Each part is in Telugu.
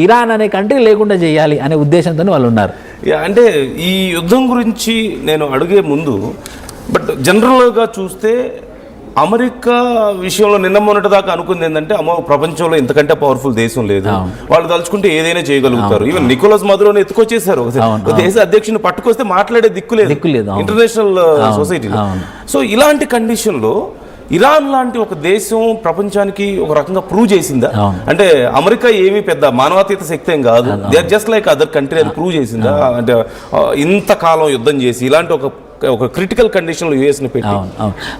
ఇరాన్ అనే కంట్రీ లేకుండా చేయాలి అనే ఉద్దేశంతో వాళ్ళు ఉన్నారు. అంటే ఈ యుద్ధం గురించి నేను అడిగే ముందు బట్ జనరల్గా చూస్తే అమెరికా విషయంలో నిన్న మొన్నటి దాకా అనుకుంది ఏంటంటే ప్రపంచంలో ఇంతకంటే పవర్ఫుల్ దేశం లేదు, వాళ్ళు తలుచుకుంటే ఏదైనా చేయగలుగుతారు. ఈవెన్ నికోలస్ మదురోని ఎత్తుకొచ్చేసారు, దేశ అధ్యక్షుని పట్టుకొస్తే మాట్లాడే దిక్కు లేదు ఇంటర్నేషనల్ సొసైటీలో. సో ఇలాంటి కండిషన్లో ఇరాన్ లాంటి ఒక దేశం ప్రపంచానికి ఒక రకంగా ప్రూవ్ చేసిందా? అంటే అమెరికా ఏమీ పెద్ద మానవాతీత శక్తి ఏం కాదు, they are just like other country అని ప్రూవ్ చేసిందా? అంటే ఇంతకాలం యుద్ధం చేసి ఇలాంటి ఒక క్రిటికల్ కండిషన్లో యూఎస్ని పెట్టి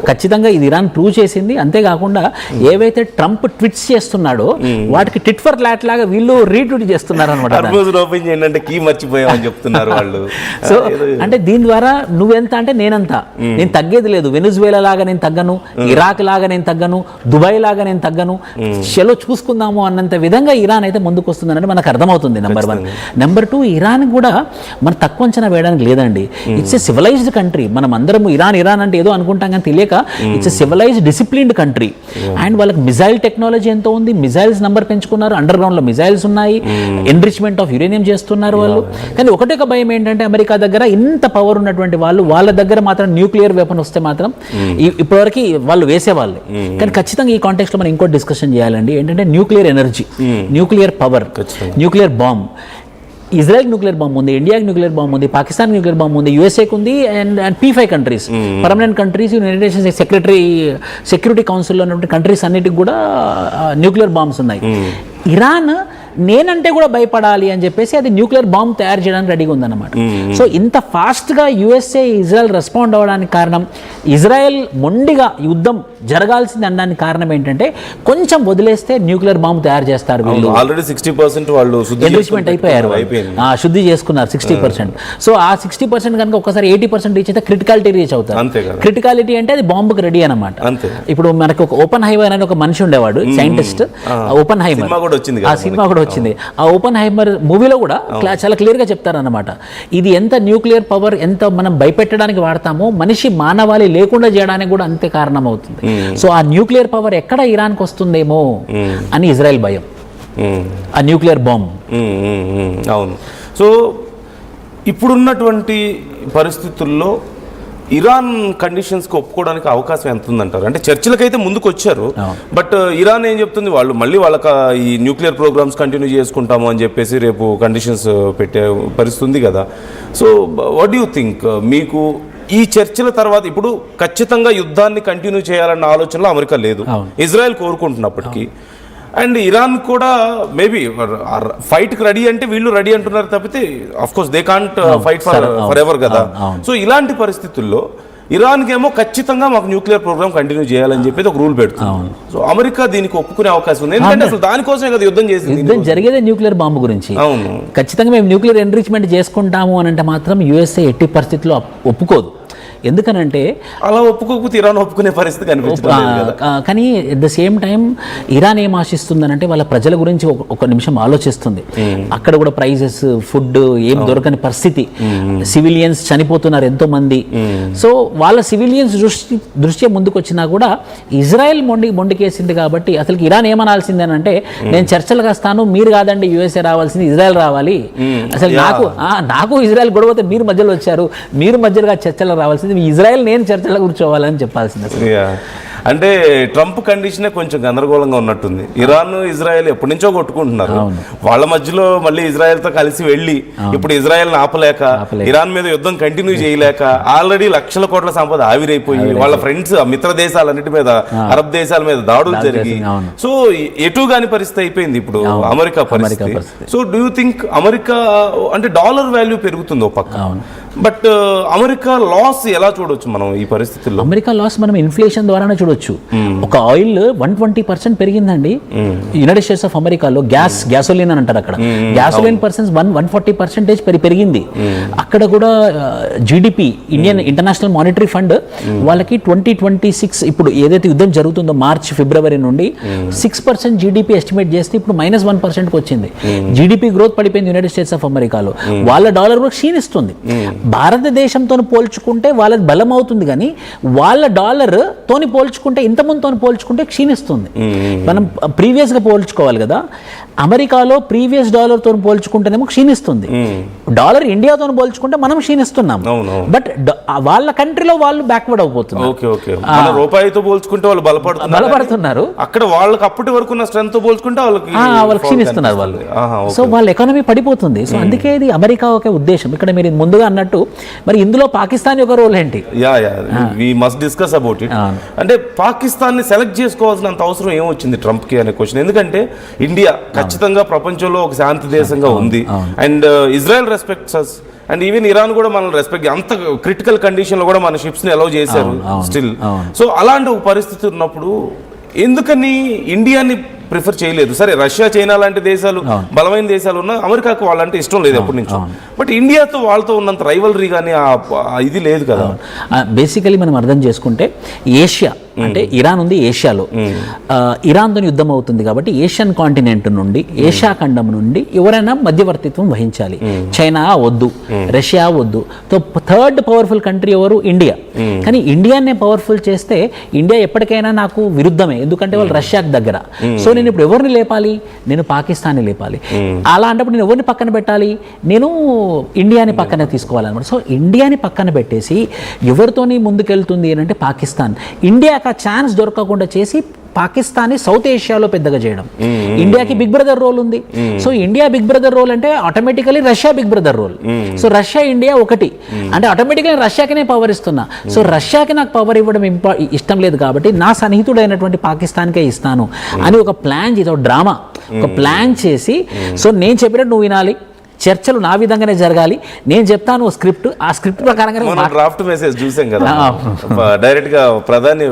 ఖచ్చితంగా ఇది ఇరాన్ ప్రూవ్ చేసింది. అంతేకాకుండా ఏవైతే ట్రంప్ ట్వీట్స్ చేస్తున్నాడో వాటికి టిట్ ఫర్ లాట్ లాగా వీళ్ళు రీట్వీట్ చేస్తున్నారు అనమాట. ఓపెన్ చేయండి అంటే కీ మర్చిపోయామని చెప్తున్నారు వాళ్ళు. సో అంటే దీని ద్వారా నువ్వెంత అంటే నేనంత, నేను తగ్గేది లేదు. వెనుజువేలా లాగా నేను తగ్గను, ఇరాక్ లాగా నేను తగ్గను, దుబాయ్ లాగా నేను తగ్గను, చలో చూసుకుందాము అన్నంత విధంగా ఇరాన్ అయితే ముందుకు వస్తుందనంటే మనకు అర్థమవుతుంది. నెంబర్ 1. నెంబర్ 2, ఇరాన్ కూడా మన తక్కువ అంచనా వేయడానికి లేదండి. It's a civilised country. మనం అందరం ఇరాన్ అంటే ఏదో అనుకుంటాం కానీ తెలియక it's civilised disciplined country. And వాళ్ళకి మిజైల్ టెక్నాలజీ ఎంతో ఉంది, మిజైల్స్ నంబర్ పెంచుకున్నారు, అండర్ గ్రౌండ్ లో మిజైల్స్ ఉన్నాయి, ఎన్రిచ్మెంట్ ఆఫ్ యురేనియం చేస్తున్నారు వాళ్ళు. కానీ ఒకటే ఒక భయం ఏంటంటే అమెరికా దగ్గర ఇంత పవర్ ఉన్నటువంటి వాళ్ళు, వాళ్ళ దగ్గర మాత్రం న్యూక్లియర్ వెపన్ వస్తే మాత్రం ఇప్పటివరకు వాళ్ళు వేసేవాళ్ళే. కానీ ఖచ్చితంగా ఈ కాంటెక్స్ట్ లో మనం ఇంకోటి డిస్కషన్ చేయాలండి, ఏంటంటే nuclear energy, nuclear power, nuclear bomb. Israel nuclear bomb ఉంది, ఇండియాకి న్యూక్లియర్ బాంబ్ ఉంది, పాకిస్తాన్ న్యూక్లియర్ బాంబ్ ఉంది, యూఎస్ఏకి ఉంది, and P5 countries, permanent countries, United nations security కౌన్సిల్లో ఉన్నటువంటి కంట్రీస్ అన్నిటికి కూడా న్యూక్లియర్ బాంబ్స్ ఉన్నాయి. ఇరాన్ నేనంటే కూడా భయపడాలి అని చెప్పేసి అది న్యూక్లియర్ బాంబ్ తయారు చేయడానికి రెడీగా ఉందన్నమాట. సో ఇంత ఫాస్ట్గా యుఎస్ఏ ఇజ్రాయెల్ రెస్పాండ్ అవ్వడానికి కారణం, ఇజ్రాయెల్ మొండిగా యుద్ధం జరగాల్సింది అనడానికి కారణం ఏంటంటే కొంచెం వదిలేస్తే న్యూక్లియర్ బాంబ్ తయారు చేస్తారు వీళ్ళు. ఆల్రెడీ 60% వాళ్ళు ఎన్రిచ్మెంట్ అయిపోయారు, శుద్ధి చేసుకున్నారు 60%. సో ఆ 60% కనుక ఒకసారి 80% రీచ్ అయితే క్రిటికాలిటీ రీచ్ అవుతారు. క్రిటికాలిటీ అంటే అది బాంబుకి రెడీ అనమాట. ఇప్పుడు మనకు ఒక ఓపెన్ హైమర్ అనే ఒక మనిషి ఉండేవాడు, సైంటిస్ట్. ఓపెన్ హైమర్ ఆ సినిమా కూడా వచ్చింది. ఆ ఓపెన్ హైమర్ మూవీలో కూడా చాలా క్లియర్గా చెప్తారన్నమాట, ఇది ఎంత న్యూక్లియర్ పవర్ ఎంత మనం భయపెట్టడానికి వాడతామో మనిషి మానవాళి లేకుండా చేయడానికి కూడా అంతే కారణం అవుతుంది. సో ఆ న్యూక్లియర్ పవర్ ఎక్కడ ఇరాన్కి వస్తుందేమో అని ఇజ్రాయెల్ భయం, ఆ న్యూక్లియర్ బాంబ్. అవును. సో ఇప్పుడున్నటువంటి పరిస్థితుల్లో ఇరాన్ కండిషన్స్కి ఒప్పుకోవడానికి అవకాశం ఎంత ఉందంటారు? అంటే చర్చలకైతే ముందుకు వచ్చారు, బట్ ఇరాన్ ఏం చెప్తుంది, వాళ్ళు మళ్ళీ వాళ్ళకి ఈ న్యూక్లియర్ ప్రోగ్రామ్స్ కంటిన్యూ చేసుకుంటాము అని చెప్పేసి రేపు కండిషన్స్ పెట్టే పరిస్థితి ఉంది కదా. So what do you think, మీకు ఈ చర్చల తర్వాత ఇప్పుడు ఖచ్చితంగా యుద్ధాన్ని కంటిన్యూ చేయాలన్న ఆలోచనలో అమెరికా లేదు, ఇజ్రాయెల్ కోరుకుంటున్నప్పటికీ, అండ్ ఇరాన్ కూడా మేబీ ఫైట్కి రెడీ అంటే వీళ్ళు రెడీ అంటున్నారు తప్పితే of course they can't fight for ever కదా. సో ఇలాంటి పరిస్థితుల్లో ఇరాన్కి ఏమో ఖచ్చితంగా మాకు న్యూక్లియర్ ప్రోగ్రామ్ కంటిన్యూ చేయాలని చెప్పి ఒక రూల్ పెడుతుంది. సో అమెరికా దీనికి ఒప్పుకునే అవకాశం ఉంది, ఎందుకంటే అసలు దానికోసమే కదా యుద్ధం చేసింది. యుద్ధం జరిగేదే న్యూక్లియర్ బాంబు గురించి. అవును, ఖచ్చితంగా మేము న్యూక్లియర్ ఎన్రిచ్మెంట్ చేసుకుంటాము అని అంటే మాత్రం యుఎస్ఏ ఎట్టి పరిస్థితుల్లో ఒప్పుకోదు. ఎందుకనంటే అలా ఒప్పుకోకపోతే ఇరాన్ ఒప్పుకునే పరిస్థితి కనిపిస్తుంది. కానీ at the same time Iran ఏం ఆశిస్తుందనంటే వాళ్ళ ప్రజల గురించి ఒక నిమిషం ఆలోచిస్తుంది. అక్కడ కూడా ప్రైజెస్, ఫుడ్ ఏం దొరకని పరిస్థితి, సివిలియన్స్ చనిపోతున్నారు ఎంతో మంది. సో వాళ్ళ సివిలియన్స్ దృష్ట్యా ముందుకు వచ్చినా కూడా ఇజ్రాయెల్ మొండికేసింది కాబట్టి అసలు ఇరాన్ ఏమనాల్సింది అని అంటే, నేను చర్చలకు వస్తాను, మీరు కాదండి యుఎస్ఏ రావాల్సింది, ఇజ్రాయెల్ రావాలి. అసలు నాకు ఇజ్రాయెల్ గొడవతో మీరు మధ్యలో వచ్చారు, మీరు మధ్యలో చర్చలకు రావాల్సింది, ఇజ్రాయెల్ నేను చర్చలో కూర్చోవాలని చెప్పాల్సింది. అంటే ట్రంప్ కండిషనే కొంచెం గందరగోళంగా ఉన్నట్టుంది. ఇరాన్ ఇజ్రాయెల్ ఎప్పటి నుంచో కొట్టుకుంటున్నారు, వాళ్ళ మధ్యలో మళ్ళీ ఇజ్రాయెల్తో కలిసి వెళ్ళి ఇప్పుడు ఇజ్రాయెల్ ఆపలేక, ఇరాన్ మీద యుద్ధం కంటిన్యూ చేయలేక ఆల్రెడీ లక్షల కోట్ల సంపద ఆవిరైపోయి వాళ్ళ ఫ్రెండ్స్ మిత్ర దేశాలన్నిటి మీద, అరబ్ దేశాల మీద దాడులు జరిగి, సో ఎటు కాని పరిస్థితి అయిపోయింది ఇప్పుడు అమెరికా పరిస్థితి. So do you think America అంటే డాలర్ వాల్యూ పెరుగుతుంది ఒక పక్క, బట్ అమెరికా లాస్ ఎలా చూడొచ్చు మనం ఈ పరిస్థితుల్లో? అమెరికా లాస్ మనం ఇన్ఫ్లేషన్ ద్వారానే చూడొచ్చు. ఒక ఆయిల్ 120% పెరిగిందండి యునైటెడ్ స్టేట్స్ ఆఫ్ అమెరికాలో. గ్యాసోలిన్ అని అంటారు అక్కడ, గ్యాసోలిన్ పర్సన్స్ 140% పెరిగింది. అక్కడ కూడా GDP, Indian international monetary fund వాళ్ళకి 2026 ఇప్పుడు ఏదైతే యుద్ధం జరుగుతుందో మార్చ్ ఫిబ్రవరి నుండి 6% జీడిపి ఎస్టిమేట్ చేస్తే ఇప్పుడు -1%కి వచ్చింది. జీడిపి గ్రోత్ పడిపోయింది యునైటెడ్ స్టేట్స్ ఆఫ్ అమెరికాలో. వాళ్ళ డాలర్ కూడా క్షీణిస్తుంది. భారతదేశంతో పోల్చుకుంటే వాళ్ళది బలం అవుతుంది, కానీ వాళ్ళ డాలర్ తోని పోల్చుకుంటే, ఇంతకుముందుతో పోల్చుకుంటే క్షీణిస్తుంది. మనం ప్రీవియస్గా పోల్చుకోవాలి కదా. అమెరికాలో ప్రీవియస్ డాలర్తో పోల్చుకుంటేనేమో క్షీణిస్తుంది, డాలర్ ఇండియాతో పోల్చుకుంటే మనం క్షీణిస్తున్నాం. బట్ వాళ్ళ కంట్రీలో వాళ్ళు బ్యాక్వర్డ్ అయిపోతున్నారు. ఓకే ఓకే, మన రూపాయితో పోల్చుకుంటే వాళ్ళు బలపడుతున్నారు, అక్కడ వాళ్ళకి అప్పటి వరకు ఉన్న స్ట్రెంత్ తో పోల్చుకుంటే వాళ్ళు క్షీణిస్తున్నారు వాళ్ళు. సో వాళ్ళ ఎకానమీ పడిపోతుంది. సో అందుకే ఇది అమెరికా ఒక ఉద్దేశం. ఇక్కడ మీరు ముందుగా అన్నట్టు మరి ఇందులో పాకిస్తాన్ యొక్క రోల్ ఏంటి? We must discuss about it. అంటే పాకిస్తాన్ ని సెలెక్ట్ చేసుకోవాల్సినంత అవసరం ఏమొచ్చింది ట్రంప్ కి అనే క్వశ్చన్. ఎందుకంటే ఇండియా ఖచ్చితంగా ప్రపంచంలో ఒక శాంతి దేశంగా ఉంది, and Israel respects us, and even Iran కూడా మనల్ని రెస్పెక్ట్, అంత క్రిటికల్ కండిషన్ లో కూడా మన షిప్స్ ని అలౌ చేశారు స్టిల్. సో అలాంటి ఒక పరిస్థితి ఉన్నప్పుడు ఎందుకని ఇండియాని ప్రిఫర్ చేయలేదు? సరే, రష్యా, చైనా లాంటి దేశాలు బలమైన దేశాలు ఉన్నా అమెరికాకు వాళ్ళంటే ఇష్టం లేదు ఎప్పటి నుంచో. బట్ ఇండియాతో వాళ్ళతో ఉన్నంత రైవలరీ కానీ ఇది లేదు కదా. బేసికలీ మనం అర్థం చేసుకుంటే ఏషియా అంటే ఇరాన్ ఉంది, ఏషియాలో ఇరాన్తో యుద్ధం అవుతుంది కాబట్టి ఏషియన్ కాంటినెంట్ నుండి, ఏషియా ఖండం నుండి ఎవరైనా మధ్యవర్తిత్వం వహించాలి. చైనా వద్దు, రష్యా వద్దు. సో థర్డ్ పవర్ఫుల్ కంట్రీ ఎవరు? ఇండియా. కానీ ఇండియానే పవర్ఫుల్ చేస్తే ఇండియా ఎప్పటికైనా నాకు విరుద్ధమే, ఎందుకంటే వాళ్ళు రష్యాకి దగ్గర. సో నేను ఇప్పుడు ఎవరిని లేపాలి? నేను పాకిస్తాన్ని లేపాలి. అలా అంటే నేను ఎవరిని పక్కన పెట్టాలి? నేను ఇండియాని పక్కన తీసుకోవాలన్నమాట. సో ఇండియాని పక్కన పెట్టేసి ఎవరితోని ముందుకెళ్తుంది అంటే పాకిస్తాన్. ఇండియాకి ఆ ఛాన్స్ దొరకకుండా చేసి పాకిస్తాన్ని సౌత్ ఏషియాలో పెద్దగా చేయడం. ఇండియాకి బిగ్ బ్రదర్ రోల్ ఉంది. So India big brother role అంటే automatically Russia big brother role. So Russia India ఒకటి అంటే ఆటోమేటికలీ రష్యాకి పవర్ ఇస్తున్నా. సో రష్యాకి నాకు పవర్ ఇవ్వడం ఇష్టం లేదు కాబట్టి నా సన్నిహితుడైనటువంటి పాకిస్తాన్కే ఇస్తాను అని ఒక ప్లాన్ చేసి, ఒక డ్రామా, ఒక ప్లాన్ చేసి, సో నేను చెప్పినట్టు నువ్వు వినాలి, చర్చలు నా విధంగానే జరగాలి, నేను చెప్తాను స్క్రిప్ట్, ఆ స్క్రిప్ట్ ప్రకారంగా డ్రాఫ్ట్ మెసేజ్ చూసాం కదా డైరెక్ట్ గా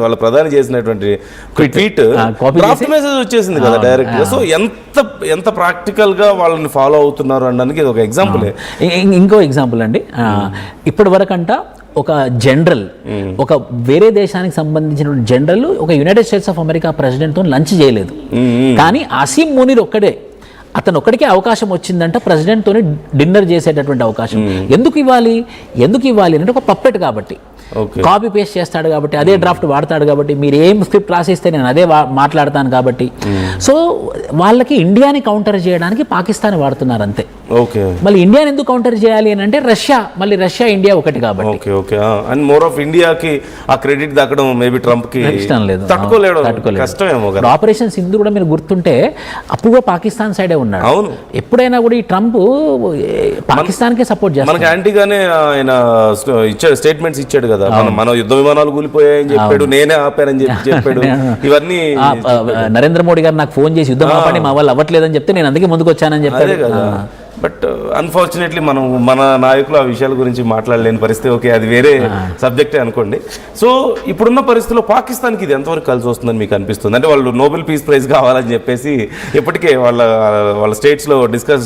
వాళ్ళ ప్రధాని చేసినటువంటి ట్వీట్ డ్రాఫ్ట్ మెసేజ్ వచ్చేసింది కదా డైరెక్ట్ గా. సో ఎంత ప్రాక్టికల్ గా వాళ్ళని ఫాలో అవుతున్నారు అనడానికి ఇది ఒక ఎగ్జాంపుల్. ఇంకో ఎగ్జాంపుల్ అండి, ఇప్పటి వరకంట ఒక జనరల్, ఒక వేరే దేశానికి సంబంధించిన జనరల్ ఒక యునైటెడ్ స్టేట్స్ ఆఫ్ అమెరికా ప్రెసిడెంట్తో లంచ్ చేయలేదు. కానీ అసీం మునీర్ ఒక్కడే, అతను ఒక్కడికే అవకాశం వచ్చిందంట ప్రెసిడెంట్తోని డిన్నర్ చేసేటటువంటి అవకాశం. ఎందుకు ఇవ్వాలి అంటే ఒక పప్పెట్ కాబట్టి, కాపీ పేస్ట్ చేస్తాడు కాబట్టి, అదే డ్రాఫ్ట్ వాడతాడు కాబట్టి, మీరు ఏం స్క్రిప్ట్ రాసిస్తే నేను అదే మాట్లాడతాను కాబట్టి. సో వాళ్ళకి ఇండియాని కౌంటర్ చేయడానికి పాకిస్తాన్ వాడుతున్నారు అంతే. మళ్ళీ ఇండియాని ఎందుకు కౌంటర్ చేయాలి అని అంటే రష్యా ఇండియా ఒకటి కాబట్టి. అండ్ మోర్ ఆఫ్ ఇండియాకి ఆ క్రెడిట్ దక్కడం మేబీ ట్రంప్ కి ఇష్టం లేదు, తట్టుకోలేడు. ఆపరేషన్ సింధు కూడా మీరు గుర్తుంటే అప్పుడు పాకిస్తాన్ సైడే ఉన్నాడు. అవును, ఎప్పుడైనా కూడా ఈ ట్రంప్ పాకిస్తాన్ కే సపోర్ట్ చేస్తాడు. మనకి యాంటీగానే ఆయన స్టేట్మెంట్స్ ఇచ్చాడు కదా, మన యుద్ధ విమానాలు కూలిపోయాయని చెప్పాడు, నేనే ఆపానని చెప్పాడు. ఇవన్నీ నరేంద్ర మోడీ గారు నాకు ఫోన్ చేసి యుద్ధం ఆపండి, మా వాళ్ళు అవ్వట్లేదని చెప్తే నేను అందుకే ముందుకు వచ్చానని చెప్పాడు కదా. బట్ అన్ఫార్చునేట్లీ మన నాయకులు ఆ విషయాల గురించి మాట్లాడలేని పరిస్థితి. ఓకే, అది వేరే సబ్జెక్టే అనుకోండి. సో ఇప్పుడున్న పరిస్థితిలో పాకిస్తాన్కి ఇది ఎంతవరకు కలిసి వస్తుందని మీకు అనిపిస్తుంది? అంటే వాళ్ళు నోబెల్ పీస్ ప్రైజ్ కావాలని చెప్పేసి ఇప్పటికే వాళ్ళ స్టేట్స్లో డిస్కస్